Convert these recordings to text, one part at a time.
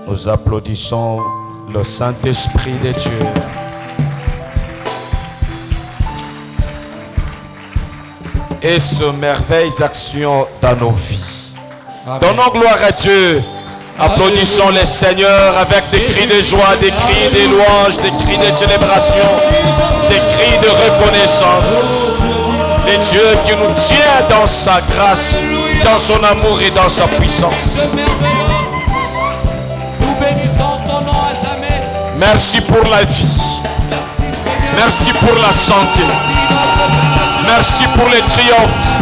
Nous applaudissons le Saint-Esprit de Dieu. Et ce merveilleuse action dans nos vies. Amen. Donnons gloire à Dieu. Applaudissons les seigneurs avec des cris de joie, des cris de louange, des cris de célébration, des cris de reconnaissance. Le Dieu qui nous tient dans sa grâce, dans son amour et dans sa puissance. Nous bénissons son nom à jamais. Merci pour la vie. Merci pour la santé. Merci pour les triomphes.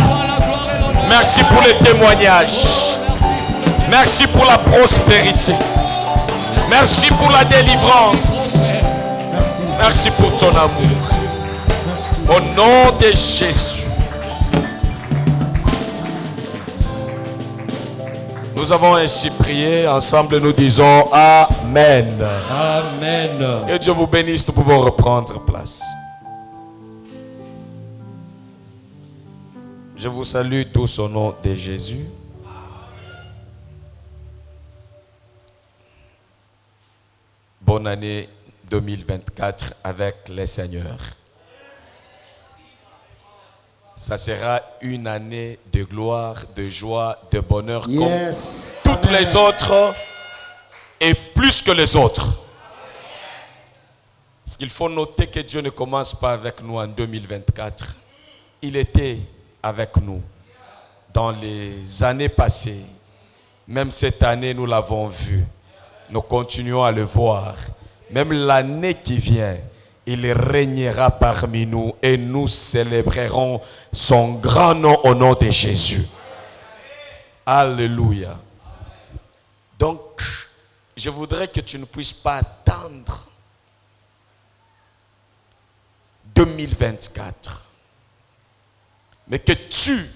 Merci pour les témoignages. Merci pour la prospérité. Merci pour la délivrance. Merci pour ton amour. Au nom de Jésus. Nous avons ainsi prié. Ensemble, nous disons Amen. Amen. Que Dieu vous bénisse. Nous pouvons reprendre place. Je vous salue tous au nom de Jésus. Bonne année 2024 avec les Seigneurs. Ça sera une année de gloire, de joie, de bonheur comme toutes les autres et plus que les autres. Parce qu'il faut noter que Dieu ne commence pas avec nous en 2024. Il était avec nous dans les années passées. Même cette année, nous l'avons vu. Nous continuons à le voir. Même l'année qui vient, il régnera parmi nous et nous célébrerons son grand nom au nom de Jésus. Alléluia. Donc, je voudrais que tu ne puisses pas attendre 2024. Mais que tu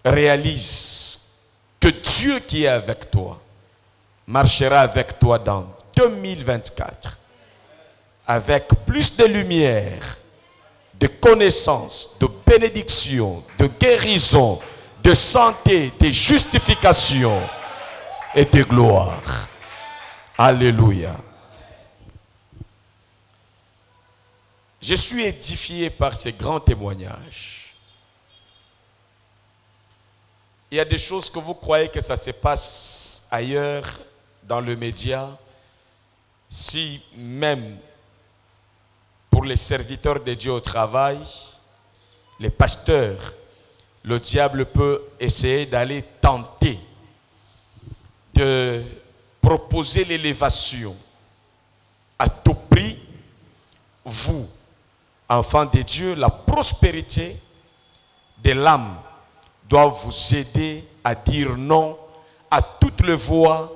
réalises que Dieu qui est avec toi marchera avec toi dans 2024 avec plus de lumière, de connaissance, de bénédiction, de guérison, de santé, de justification et de gloire. Alléluia. Je suis édifié par ces grands témoignages. Il y a des choses que vous croyez que ça se passe ailleurs dans le média. Si même pour les serviteurs de Dieu au travail, les pasteurs, le diable peut essayer d'aller tenter de proposer l'élévation à tout prix. Vous, enfants de Dieu, la prospérité de l'âme doit vous aider à dire non à toutes les voies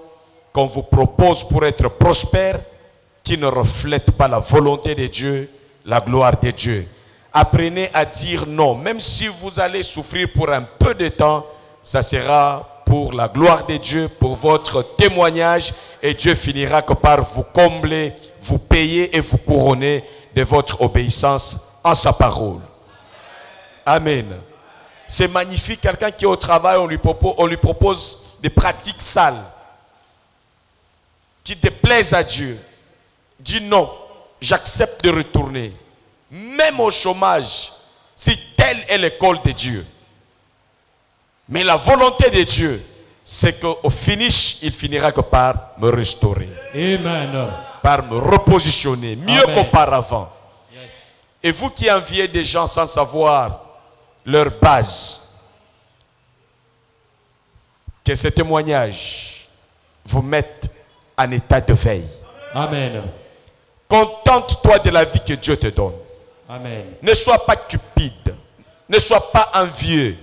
qu'on vous propose pour être prospère, qui ne reflètent pas la volonté de Dieu, la gloire de Dieu. Apprenez à dire non, même si vous allez souffrir pour un peu de temps, ça sera pour la gloire de Dieu, pour votre témoignage, et Dieu finira que par vous combler, vous payer et vous couronner de votre obéissance en sa parole. Amen. C'est magnifique, quelqu'un qui est au travail, on lui propose des pratiques sales qui déplaisent à Dieu. Dis non, j'accepte de retourner. Même au chômage, si telle est l'école de Dieu. Mais la volonté de Dieu, c'est qu'au finish, il finira que par me restaurer. Amen. Par me repositionner mieux qu'auparavant. Yes. Et vous qui enviez des gens sans savoir leur base, que ce témoignage vous mette en état de veille. Amen. Contente-toi de la vie que Dieu te donne. Amen. Ne sois pas cupide. Ne sois pas envieux.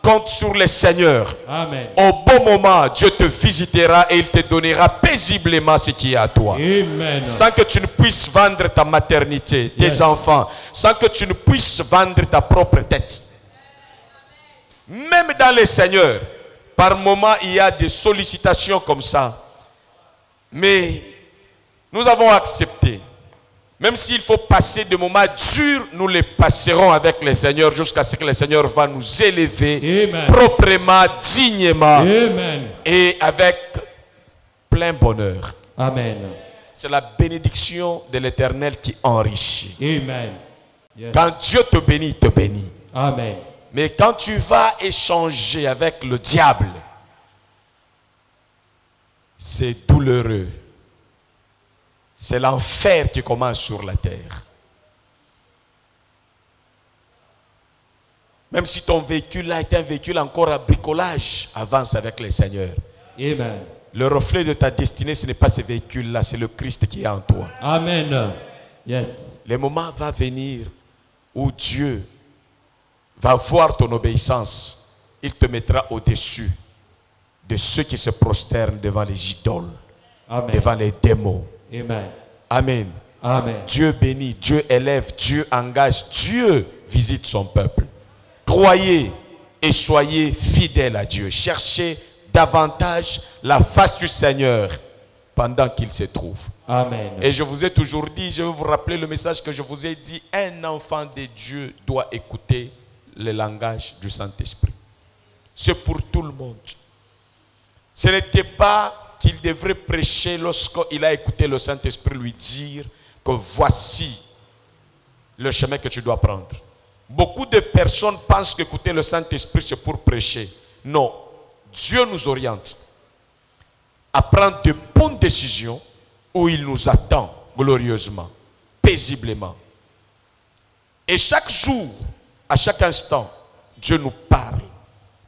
Compte sur le Seigneur. Amen. Au bon moment, Dieu te visitera et il te donnera paisiblement ce qui est à toi. Amen. Sans que tu ne puisses vendre ta maternité, tes enfants. Sans que tu ne puisses vendre ta propre tête. Même dans le Seigneur, par moments, il y a des sollicitations comme ça. Mais nous avons accepté. Même s'il faut passer des moments durs, nous les passerons avec le Seigneur jusqu'à ce que le Seigneur va nous élever. Amen. Proprement, dignement. Amen. Et avec plein bonheur. Amen. C'est la bénédiction de l'Éternel qui enrichit. Amen. Yes. Quand Dieu te bénit, il te bénit. Amen. Mais quand tu vas échanger avec le diable, c'est douloureux. C'est l'enfer qui commence sur la terre. Même si ton véhicule là est un véhicule encore à bricolage, avance avec le Seigneur. Amen. Le reflet de ta destinée, ce n'est pas ce véhicule-là, c'est le Christ qui est en toi. Amen. Yes. Le moment va venir où Dieu va voir ton obéissance. Il te mettra au-dessus de ceux qui se prosternent devant les idoles, Amen. devant les démons. Amen. Amen. Amen. Dieu bénit, Dieu élève, Dieu engage, Dieu visite son peuple. Croyez et soyez fidèles à Dieu. Cherchez davantage la face du Seigneur pendant qu'il se trouve. Amen. Et je vous ai toujours dit, je vais vous rappeler le message que je vous ai dit, un enfant de Dieu doit écouter le langage du Saint-Esprit. C'est pour tout le monde. Ce n'était pas qu'il devrait prêcher lorsqu'il a écouté le Saint-Esprit lui dire que voici le chemin que tu dois prendre. Beaucoup de personnes pensent qu'écouter le Saint-Esprit c'est pour prêcher. Non, Dieu nous oriente à prendre de bonnes décisions où il nous attend glorieusement, paisiblement. Et chaque jour, à chaque instant, Dieu nous parle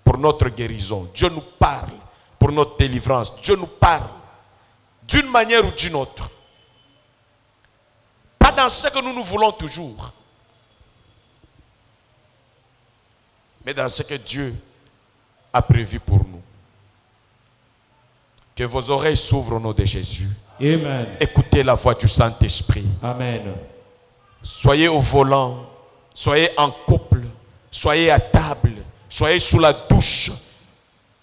pour notre guérison. Dieu nous parle pour notre délivrance. Dieu nous parle d'une manière ou d'une autre. Pas dans ce que nous voulons toujours, mais dans ce que Dieu a prévu pour nous. Que vos oreilles s'ouvrent au nom de Jésus. Amen. Écoutez la voix du Saint-Esprit. Amen. Soyez au volant, soyez en couple, soyez à table, soyez sous la douche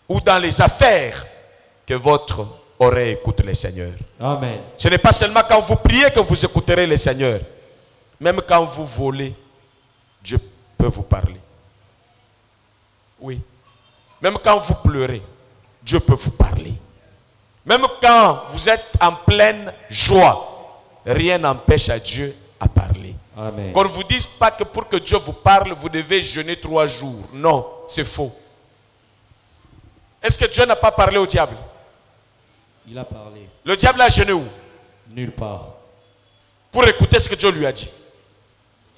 ou dans les affaires, que votre oreille écoute le Seigneur. Amen. Ce n'est pas seulement quand vous priez que vous écouterez le Seigneur. Même quand vous volez, Dieu peut vous parler. Oui. Même quand vous pleurez, Dieu peut vous parler. Même quand vous êtes en pleine joie, rien n'empêche à Dieu à parler. Amen. Qu'on ne vous dise pas que pour que Dieu vous parle, vous devez jeûner 3 jours. Non, c'est faux. Est-ce que Dieu n'a pas parlé au diable? Il a parlé. Le diable a jeûné où? Nulle part. Pour écouter ce que Dieu lui a dit.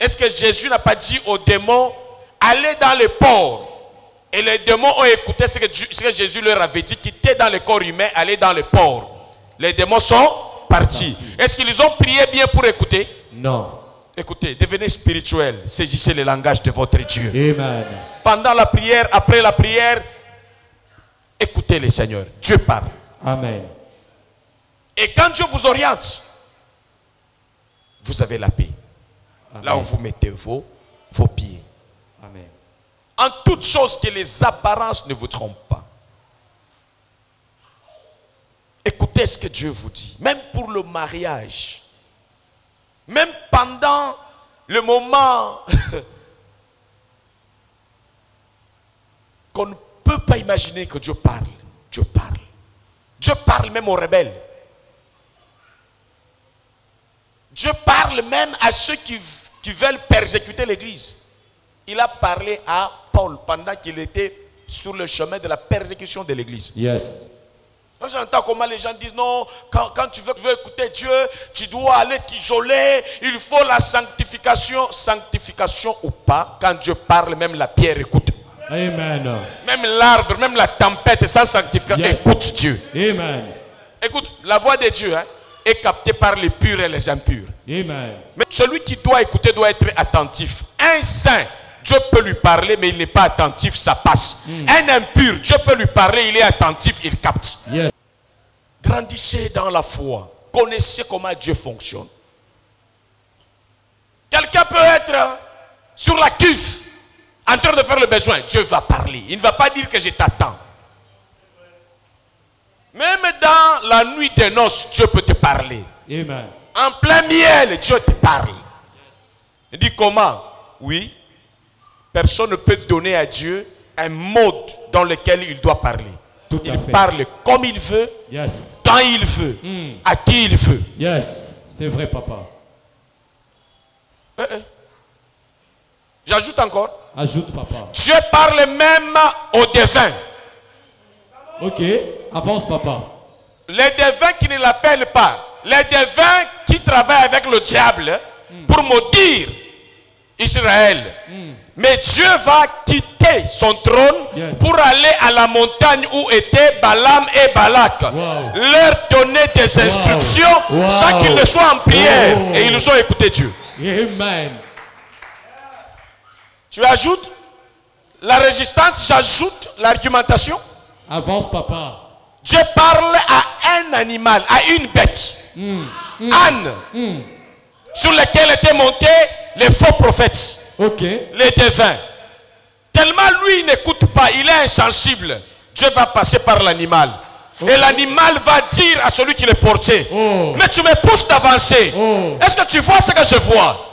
Est-ce que Jésus n'a pas dit aux démons, allez dans les ports? Et les démons ont écouté ce que Jésus leur avait dit, quittez dans le corps humain, allez dans les ports. Les démons sont partis. Est-ce qu'ils ont prié bien pour écouter? Non. Écoutez, devenez spirituel, saisissez le langage de votre Dieu. Amen. Pendant la prière, après la prière, écoutez le Seigneur. Dieu parle. Amen. Et quand Dieu vous oriente, vous avez la paix. Amen. Là où vous mettez vos pieds. Amen. En toute chose, que les apparences ne vous trompent pas. Écoutez ce que Dieu vous dit. Même pour le mariage. Même pendant le moment qu'on ne peut pas imaginer que Dieu parle. Dieu parle. Dieu parle même aux rebelles. Dieu parle même à ceux qui veulent persécuter l'église. Il a parlé à Paul pendant qu'il était sur le chemin de la persécution de l'église. Yes. J'entends comment les gens disent non, quand tu veux écouter Dieu, tu dois aller t'isoler, il faut la sanctification. Sanctification ou pas, quand Dieu parle, même la pierre écoute. Amen. Même l'arbre, même la tempête sans sanctification, Yes. écoute Dieu. Amen. Écoute, la voix de Dieu est captée par les purs et les impurs. Amen. Mais celui qui doit écouter doit être attentif. Un saint, Dieu peut lui parler, mais il n'est pas attentif, ça passe. Un impur, Dieu peut lui parler, il est attentif, il capte. Yes. Grandissez dans la foi. Connaissez comment Dieu fonctionne. Quelqu'un peut être sur la cuve, en train de faire le besoin. Dieu va parler. Il ne va pas dire que je t'attends. Même dans la nuit des noces, Dieu peut te parler. Amen. En plein miel, Dieu te parle. Il dit comment? Oui. Personne ne peut donner à Dieu un mode dans lequel il doit parler. Tout à Il fait. parle comme il veut, Yes. quand il veut, à qui il veut. Yes. C'est vrai, papa. J'ajoute encore. Ajoute, papa. Dieu parle même aux devins. Ok. Avance, papa. Les devins qui ne l'appellent pas. Les devins qui travaillent avec le diable pour maudire Israël. Mais Dieu va quitter son trône Yes. pour aller à la montagne où étaient Balaam et Balak. Wow. Leur donner des instructions Wow. sans qu'ils ne soient en prière. Oh. Et ils ont écouté Dieu. Amen. Tu ajoutes la résistance, j'ajoute l'argumentation. Avance, papa. Dieu parle à un animal, à une bête. Âne. Sur lequel étaient montés les faux prophètes. Ok. Les devins. Tellement lui il n'écoute pas, il est insensible. Dieu va passer par l'animal. Et l'animal va dire à celui qui le portait, mais tu me pousses d'avancer. Est-ce que tu vois ce que je vois?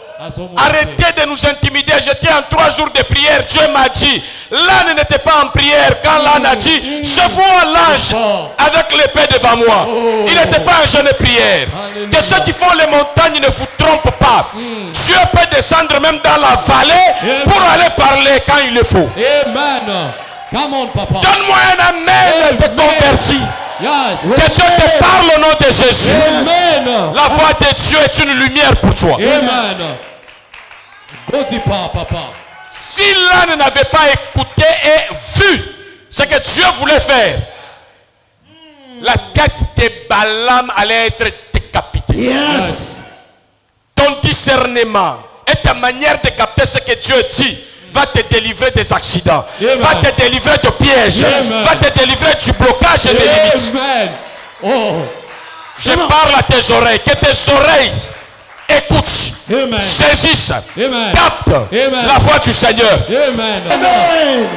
Arrêtez de nous intimider. J'étais en 3 jours de prière. Dieu m'a dit, l'âne n'était pas en prière. Quand l'âne a dit, je vois l'ange avec l'épée devant moi. Il n'était pas en jeûne de prière. Que ceux qui font les montagnes ne vous trompent pas. Dieu peut descendre même dans la vallée pour aller parler quand il le faut. Amen. Come on, papa. Donne-moi un amen de converti. Yes. Que Dieu te parle au nom de Jésus. Amen. La voix de Dieu est une lumière pour toi. Amen. Go pas, papa. Si l'âne n'avait pas écouté et vu ce que Dieu voulait faire, la tête de Balaam allait être décapitée. Yes. Ton discernement et ta manière de capter ce que Dieu dit va te délivrer des accidents, Amen. va te délivrer de pièges, Amen. va te délivrer du blocage et des limites. Amen. Oh. Je parle à tes oreilles, que tes oreilles écoutent, Amen. saisissent, Amen. captent Amen. la voix du Seigneur. Amen. Amen.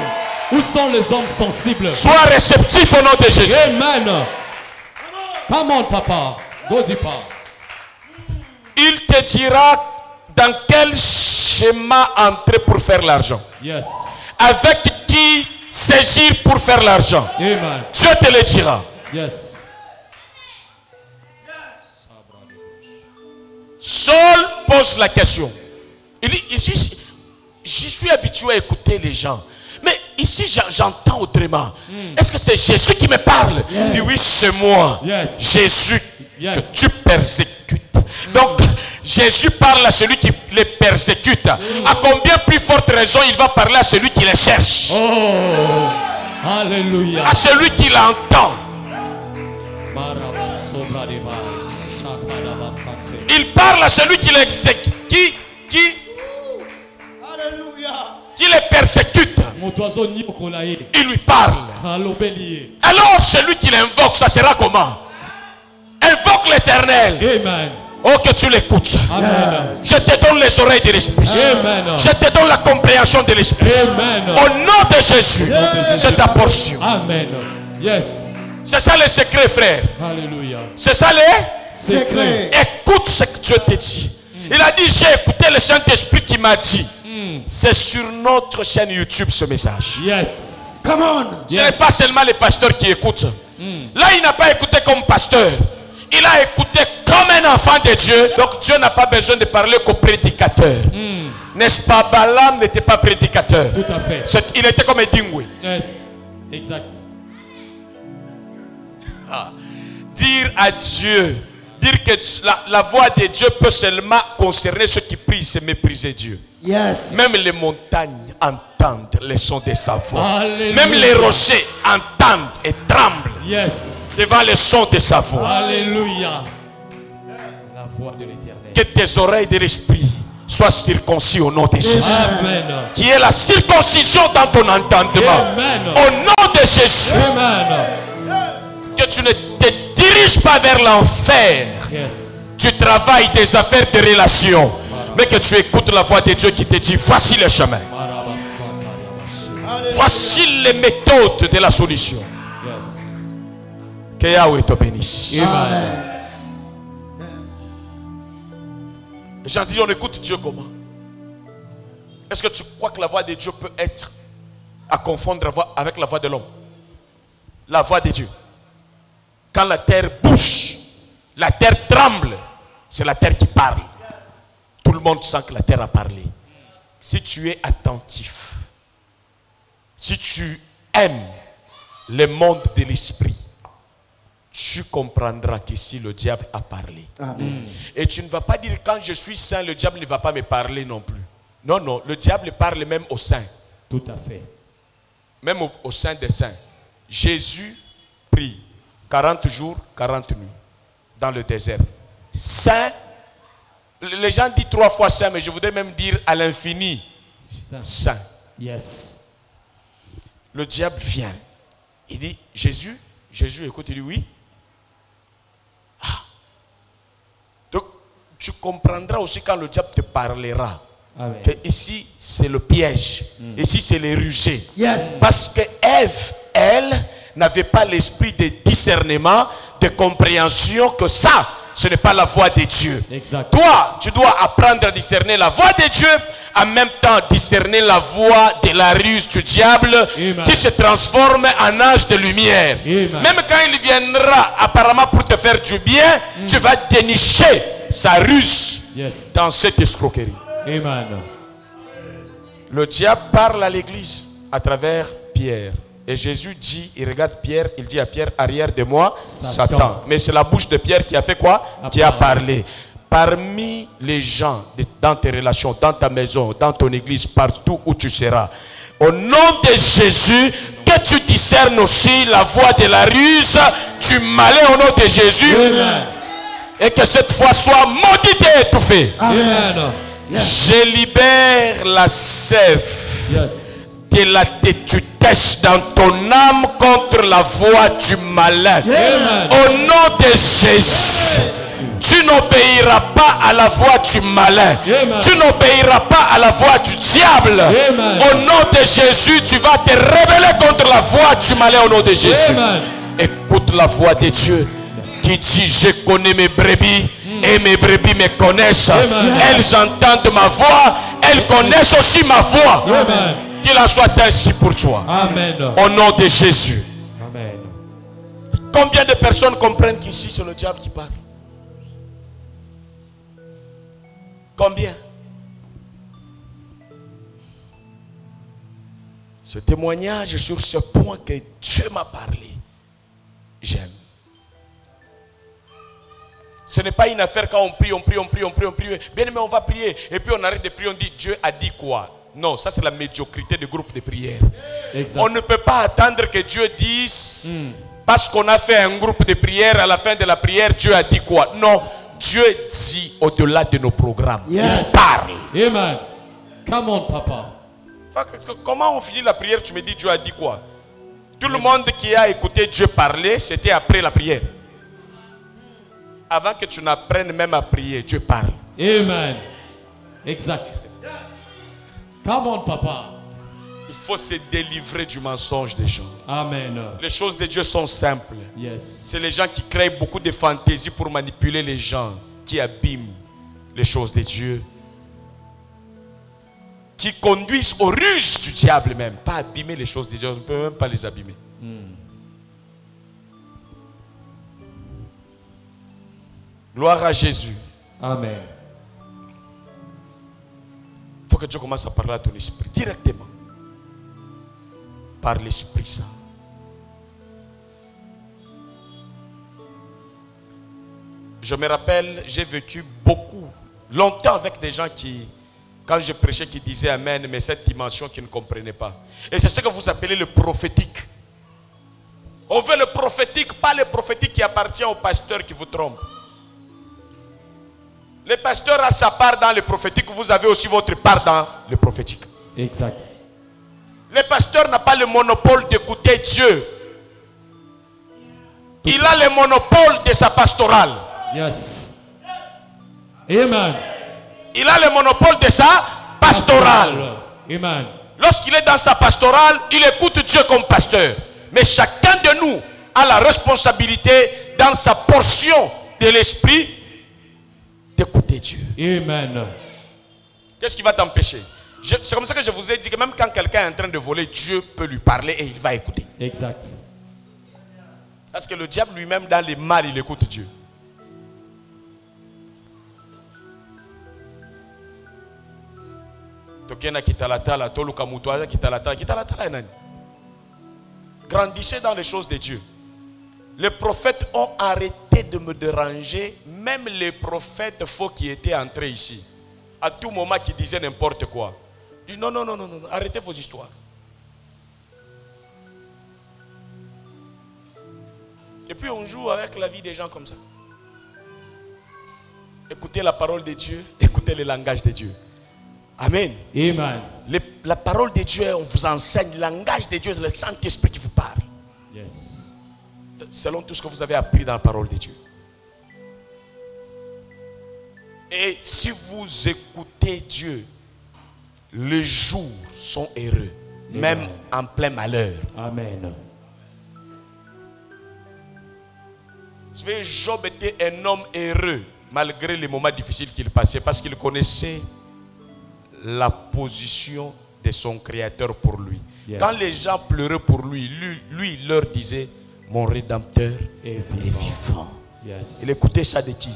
Où sont les hommes sensibles? Sois réceptif au nom de Jésus. Amen. Come on, papa. Go pas. Il te dira dans quel schéma entrer pour faire l'argent. Yes. Avec qui saisir pour faire l'argent. Amen. Dieu te le dira. Yes. Saul pose la question. Il dit, ici, je suis habitué à écouter les gens. Mais ici, j'entends autrement. Est-ce que c'est Jésus qui me parle? Il dit, oui, c'est moi. Yes. Jésus Yes. que tu persécutes. Donc, Jésus parle à celui qui les persécute. À combien plus forte raison il va parler à celui qui les cherche? Oh. Alléluia. À celui qui l'entend. Il parle à celui qui l'exécute, qui les persécute. Il lui parle. Alors celui qui l'invoque, ça sera comment? Invoque l'Éternel. Amen. Oh, que tu l'écoutes. Amen. Je te donne les oreilles de l'esprit. Amen. Je te donne la compréhension de l'esprit. Amen. Au nom de Jésus, c'est ta portion. Amen. Yes. C'est ça le secret, frère. Alléluia. C'est ça le Secret. écoute ce que Dieu te dit. Il a dit, j'ai écouté le Saint-Esprit qui m'a dit. C'est sur notre chaîne YouTube ce message. Yes. Come on. Ce n'est pas seulement les pasteurs qui écoutent. Là, il n'a pas écouté comme pasteur. Il a écouté comme un enfant de Dieu. Donc Dieu n'a pas besoin de parler qu'au prédicateur. N'est-ce pas? Balaam n'était pas prédicateur. Tout à fait. Il était comme Edingwe. Yes. Exact. Dire à Dieu, dire que la voix de Dieu peut seulement concerner ceux qui prient, c'est mépriser Dieu. Yes. Même les montagnes entendent les sons de sa voix. Alléluia. Même les rochers entendent et tremblent Yes. devant le son de sa voix. Alléluia. La voix de l'Éternel. Que tes oreilles de l'esprit soient circoncis au nom de Jésus. Amen. Qui est la circoncision dans ton entendement. Amen. Au nom de Jésus. Amen. Que tu ne te diriges pas vers l'enfer. Yes. Tu travailles des affaires de relations. Mais que tu écoutes la voix de Dieu qui te dit, voici le chemin. Voici les méthodes de la solution. Yes. Que Yahweh te bénisse. Amen. Les gens disent, on écoute Dieu comment? Est-ce que tu crois que la voix de Dieu peut être à confondre avec la voix de l'homme? la voix de Dieu. Quand la terre bouge, la terre tremble, c'est la terre qui parle. Tout le monde sent que la terre a parlé. Si tu es attentif, si tu aimes le monde de l'esprit, tu comprendras qu'ici le diable a parlé. Amen. Et tu ne vas pas dire quand je suis saint, le diable ne va pas me parler non plus. Non, non, le diable parle même aux saints. Tout à fait. Même au sein des saints. Jésus prie 40 jours, 40 nuits dans le désert. Saint, les gens disent 3 fois saint, mais je voudrais même dire à l'infini saint. Yes. Le diable vient. Il dit, Jésus, écoute, il dit oui. Ah. Donc, tu comprendras aussi quand le diable te parlera. Amen. Que ici, c'est le piège. Ici, c'est les rusés. Yes. Parce que Ève, elle, n'avait pas l'esprit de discernement, de compréhension que ça, ce n'est pas la voix de Dieu. Exact. Toi, tu dois apprendre à discerner la voix de Dieu, en même temps discerner la voix de la ruse du diable. Amen. Qui se transforme en ange de lumière. Amen. Même quand il viendra apparemment pour te faire du bien, tu vas dénicher sa ruse dans cette escroquerie. Amen. Le diable parle à l'église à travers Pierre. Et Jésus dit, il regarde Pierre, il dit à Pierre, arrière de moi, Satan. Mais c'est la bouche de Pierre qui a fait quoi? Qui a parlé. Parmi les gens, dans tes relations, dans ta maison, dans ton église, partout où tu seras, au nom de Jésus, que tu discernes aussi la voix de la ruse, du malin au nom de Jésus. Amen. Et que cette foi soit maudite et étouffée. Amen. Yes. Je libère la sève de la tétutesse dans ton âme contre la voix du malin. Amen. Au nom de Jésus, tu n'obéiras pas à la voix du malin. Amen. Tu n'obéiras pas à la voix du diable. Amen. Au nom de Jésus, tu vas te rebeller contre la voix du malin au nom de Jésus. Amen. Écoute la voix de Dieu qui dit, je connais mes brebis. Et mes brebis me connaissent. Amen. Elles entendent ma voix. Elles connaissent aussi ma voix. Amen. Qu'il en soit ainsi pour toi. Amen. Au nom de Jésus. Amen. Combien de personnes comprennent qu'ici c'est le diable qui parle? Combien? Ce témoignage sur ce point que Dieu m'a parlé, j'aime. Ce n'est pas une affaire quand on prie. Bien aimé, on va prier. Et puis on arrête de prier, on dit Dieu a dit quoi? Non, ça c'est la médiocrité des groupes de prière. Exact. On ne peut pas attendre que Dieu dise, parce qu'on a fait un groupe de prière, à la fin de la prière, Dieu a dit quoi? Non, Dieu dit au-delà de nos programmes. Yes. Il parle. Amen. Come on, papa. Comment on finit la prière? Tu me dis Dieu a dit quoi? Tout le monde qui a écouté Dieu parler, c'était après la prière. Avant que tu n'apprennes même à prier, Dieu parle. Amen. Exact. Come on, papa. Il faut se délivrer du mensonge des gens. Amen. Les choses de Dieu sont simples. Yes. C'est les gens qui créent beaucoup de fantaisies pour manipuler les gens, qui abîment les choses de Dieu, qui conduisent aux ruses du diable même. Pas abîmer les choses de Dieu, on ne peut même pas les abîmer. Gloire à Jésus. Amen. Il faut que Dieu commence à parler à ton esprit directement. Par l'Esprit Saint. Je me rappelle, j'ai vécu longtemps avec des gens qui, quand je prêchais, qui disaient Amen, mais cette dimension qu'ils ne comprenaient pas. Et c'est ce que vous appelez le prophétique. On veut le prophétique, pas le prophétique qui appartient au pasteur qui vous trompe. Le pasteur a sa part dans le prophétique, vous avez aussi votre part dans le prophétique. Exact. Le pasteur n'a pas le monopole d'écouter Dieu. Il a le monopole de sa pastorale. Yes. Amen. Il a le monopole de sa pastorale. Amen. Lorsqu'il est dans sa pastorale, il écoute Dieu comme pasteur. Mais chacun de nous a la responsabilité dans sa portion de l'esprit d'écouter Dieu. Amen. Qu'est-ce qui va t'empêcher? C'est comme ça que je vous ai dit que même quand quelqu'un est en train de voler, Dieu peut lui parler et il va écouter. Exact. Parce que le diable lui-même, dans les mal, il écoute Dieu. Grandissez dans les choses de Dieu. Les prophètes ont arrêté de me déranger, même les prophètes faux qui étaient entrés ici. À tout moment, qui disaient n'importe quoi. Je dis non, non, non, non, non, arrêtez vos histoires. Et puis on joue avec la vie des gens comme ça. Écoutez la parole de Dieu, écoutez le langage de Dieu. Amen. Amen. La parole de Dieu, on vous enseigne. Le langage de Dieu, c'est le Saint-Esprit qui vous parle. Yes. Selon tout ce que vous avez appris dans la parole de Dieu. Et si vous écoutez Dieu, les jours sont heureux, Amen. même en plein malheur. Amen. Vous savez, Job était un homme heureux malgré les moments difficiles qu'il passait parce qu'il connaissait la position de son Créateur pour lui. Yes. Quand les gens pleuraient pour lui, lui il leur disait, mon Rédempteur est vivant. Yes. Il écoutait ça de qui?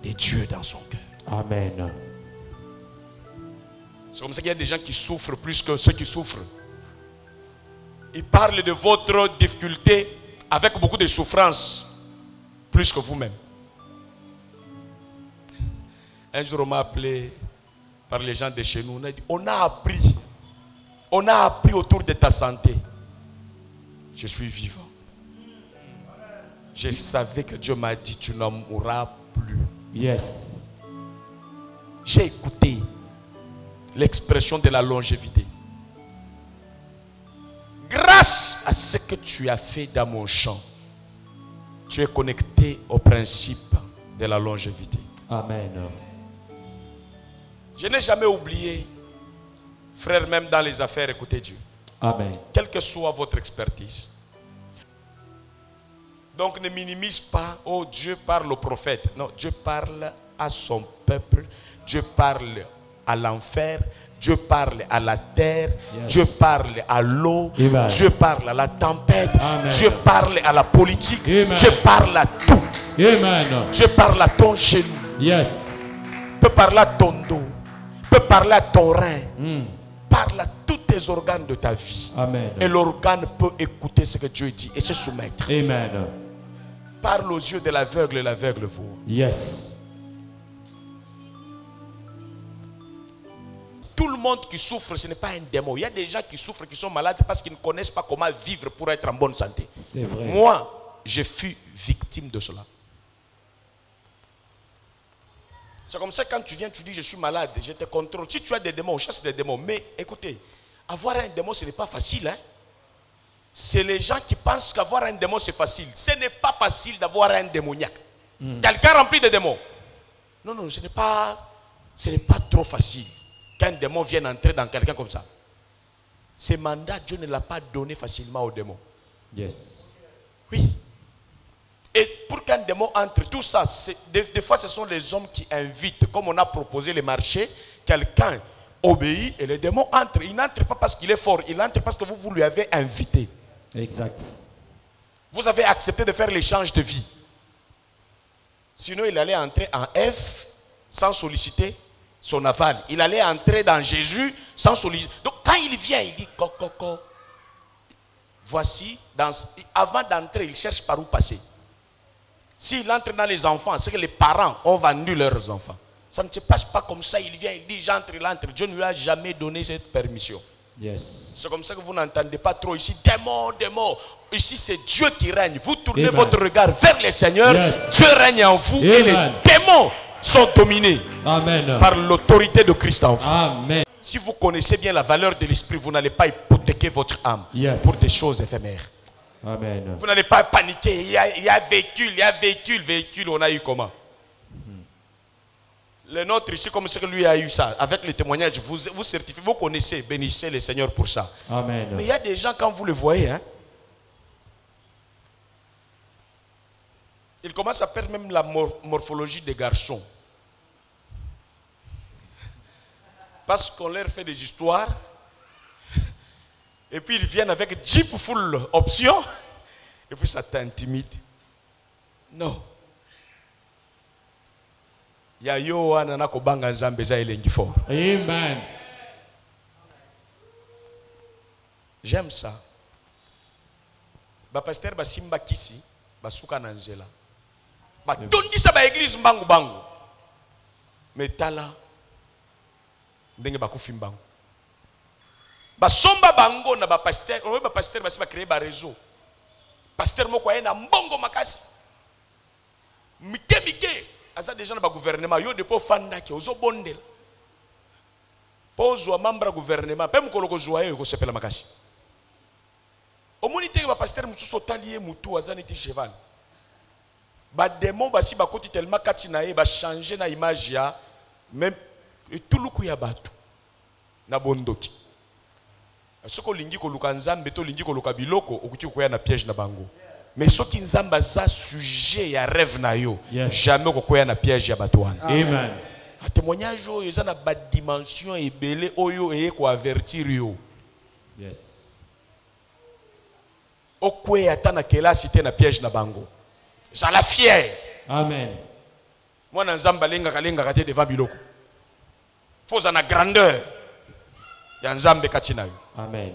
De Dieu dans son cœur. Amen. C'est comme ça qu'il y a des gens qui souffrent plus que ceux qui souffrent. Ils parlent de votre difficulté avec beaucoup de souffrance, plus que vous-même. Un jour, on m'a appelé par les gens de chez nous. On a dit, on a appris autour de ta santé. Je suis vivant. Je savais que Dieu m'a dit, tu n'en mourras plus. Yes. J'ai écouté l'expression de la longévité. Grâce à ce que tu as fait dans mon champ, tu es connecté au principe de la longévité. Amen. Je n'ai jamais oublié, frère, même dans les affaires, écoutez Dieu. Amen. Quelle que soit votre expertise. Donc ne minimise pas, oh Dieu parle au prophète. Non, Dieu parle à son peuple. Dieu parle à l'enfer. Dieu parle à la terre. Yes. Dieu parle à l'eau. Amen. Dieu parle à la tempête. Amen. Dieu parle à la politique. Amen. Dieu parle à tout. Amen. Dieu parle à ton genou. Yes. Peut parler à ton dos. Peut parler à ton rein. Parle à tous tes organes de ta vie. Amen. Et l'organe peut écouter ce que Dieu dit et se soumettre. Amen. Parle aux yeux de l'aveugle et l'aveugle voit. Yes. Tout le monde qui souffre, ce n'est pas un démon. Il y a des gens qui souffrent, qui sont malades parce qu'ils ne connaissent pas comment vivre pour être en bonne santé. C'est vrai. Moi, je fus victime de cela. C'est comme ça, quand tu viens, tu dis je suis malade, je te contrôle. Si tu as des démons, on chasse des démons. Mais écoutez, avoir un démon, ce n'est pas facile. Hein? C'est les gens qui pensent qu'avoir un démon, c'est facile. Ce n'est pas facile d'avoir un démoniaque. Quelqu'un rempli de démons. Non, non, ce n'est pas trop facile qu'un démon vienne entrer dans quelqu'un comme ça. Ce mandat, Dieu ne l'a pas donné facilement aux démons. Yes. Oui. Et pour qu'un démon entre, tout ça, des fois ce sont les hommes qui invitent, comme on a proposé les marchés, quelqu'un obéit et le démon entre. Il n'entre pas parce qu'il est fort, il entre parce que vous lui avez invité. Exact. Vous avez accepté de faire l'échange de vie. Sinon, il allait entrer en F sans solliciter son aval. Il allait entrer dans Jésus sans solliciter. Donc quand il vient, il dit, coco, voici, avant d'entrer, il cherche par où passer. S'il entre dans les enfants, c'est que les parents ont vendu leurs enfants. Ça ne se passe pas comme ça. Il vient, il dit, j'entre, il entre. Dieu ne lui a jamais donné cette permission. Yes. C'est comme ça que vous n'entendez pas trop ici. Démon, démon. Ici, c'est Dieu qui règne. Vous tournez Amen. votre regard vers le Seigneur. Yes. Dieu règne en vous. Amen. Et les démons sont dominés Amen. par l'autorité de Christ en vous. Amen. Si vous connaissez bien la valeur de l'esprit, vous n'allez pas hypothéquer votre âme Yes. pour des choses éphémères. Amen. Vous n'allez pas paniquer. Il y a véhicule. On a eu comment? Le nôtre ici, comme c'est que lui a eu ça, avec les témoignages, vous certifiez, vous connaissez, bénissez le Seigneur pour ça. Amen. Mais il y a des gens, quand vous le voyez, hein, ils commencent à perdre même la morphologie des garçons. Parce qu'on leur fait des histoires. Et puis ils viennent avec Jeep full option. Et puis ça t'intimide. Non. Ya yo wana na kobanga nzambe za elengi fort. Amen. J'aime ça. Ba pasteur ba simba kisi, ba suka na nzela. Ba tondisa ba église mbangu bangu. Metala ndenge ba kufi mbangu. Ba somba bango na ba pasteur, on ba pasteur ba créer ba réseau. Pasteur moko na mbongo makasi. Mike asa déjà na ba gouvernement yo depo fanda ki ozo bondela. Pozo membre gouvernement, pe mukolo ko joie yo ko sepela makasi. Omoni te ba pasteur mususu otalié mutu azani ti cheval. Ba démon ba si ba koti tellement kati na ye ba changer na image ya même etuluku ya batu na bondoki. Soko lingi ko luka nzambe to lingi ko luka biloko okuti ko ya na piège na bango. Mais soki nzamba za sujet ya rêve na yo, jamais ko ya na piège ya batu wana. Amen. A témoignage oyo eza na ba dimension ebele oyo eye ko avertir yo. Yes. Okwe ata na kelasi te na piège na bango. Ça la fière. Amen. Mwana nzamba lenga te devant biloko. Faut na grandeur. Ya nzambe kati na yo. Amen.